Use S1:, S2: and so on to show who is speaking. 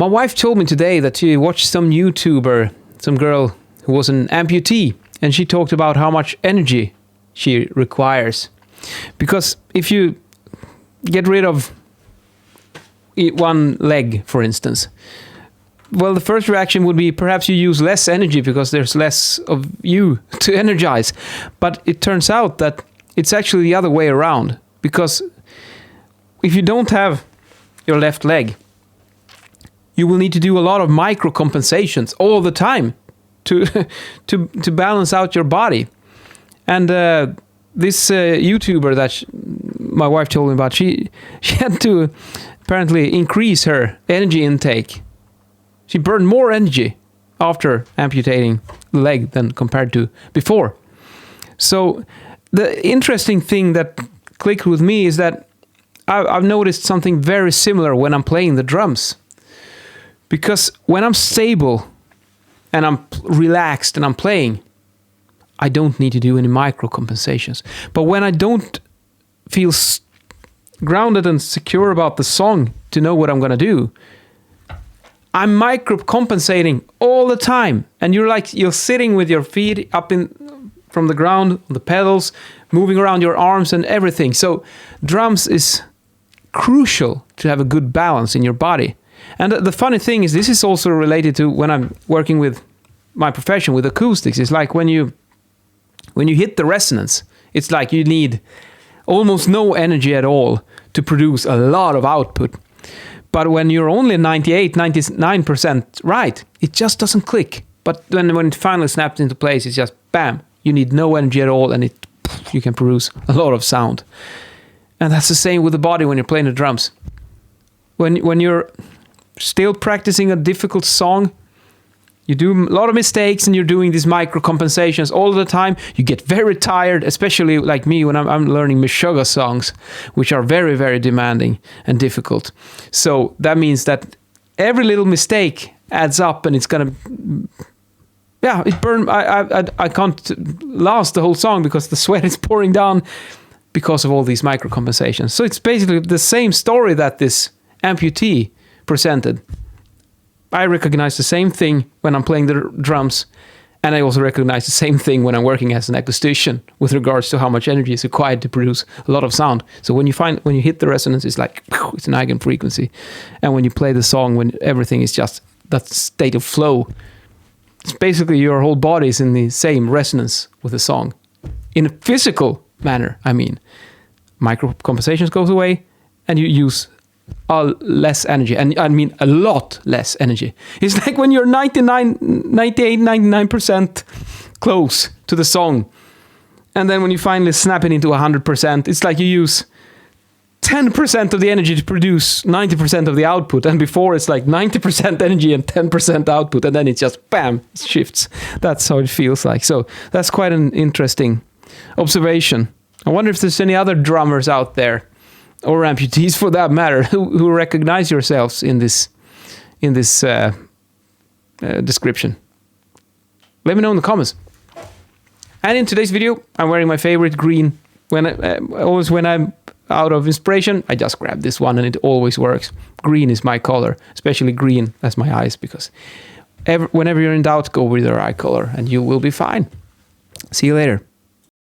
S1: My wife told me today that she watched some YouTuber, some girl who was an amputee, and she talked about how much energy she requires. Because if you get rid of one leg, for instance, well, the first reaction would be perhaps you use less energy because there's less of you to energize. But it turns out that it's actually the other way around. Because if you don't have your left leg, you will need to do a lot of micro compensations all the time to to balance out your body. And this YouTuber that my wife told me about, she had to apparently increase her energy intake. She burned more energy after amputating the leg than compared to before. So the interesting thing that clicked with me is that I've noticed something very similar when I'm playing the drums. Because when I'm stable and I'm relaxed and I'm playing, I don't need to do any micro compensations. But when I don't feel grounded and secure about the song to know what I'm going to do, I'm micro compensating all the time. And you're sitting with your feet up from the ground, on the pedals, moving around your arms and everything. So drums is crucial to have a good balance in your body. And the funny thing is, this is also related to when I'm working with my profession with acoustics. It's like when you hit the resonance, it's like you need almost no energy at all to produce a lot of output. But when you're only 98, 99% right, it just doesn't click. But then when it finally snaps into place, it's just bam, you need no energy at all, and you can produce a lot of sound. And that's the same with the body when you're playing the drums. When you're still practicing a difficult song, you do a lot of mistakes and you're doing these micro compensations all the time. You get very tired, especially like me when I'm learning Meshuggah songs, which are very, very demanding and difficult. So that means that every little mistake adds up, and it's gonna, it burn. I can't last the whole song because the sweat is pouring down because of all these micro compensations. So it's basically the same story that this amputee presented. I recognize the same thing when I'm playing the drums, and I also recognize the same thing when I'm working as an acoustician with regards to how much energy is required to produce a lot of sound. So when you hit the resonance, it's like it's an eigenfrequency, and when you play the song, when everything is just that state of flow, it's basically your whole body is in the same resonance with the song, in a physical manner. I mean, micro compensations goes away, and you use less energy, and I mean a lot less energy. It's like when you're 99% close to the song, and then when you finally snap it into 100%, it's like you use 10% of the energy to produce 90% of the output, and before it's like 90% energy and 10% output, and then it just bam, it shifts. That's how it feels like. So that's quite an interesting observation. I wonder if there's any other drummers out there, or amputees for that matter, who recognize yourselves in this description. Let me know in the comments. And in today's video, I'm wearing my favorite green. When I'm out of inspiration, I just grab this one, and it always works. Green is my color, especially green as my eyes, because whenever you're in doubt, go with your eye color, and you will be fine. See you later.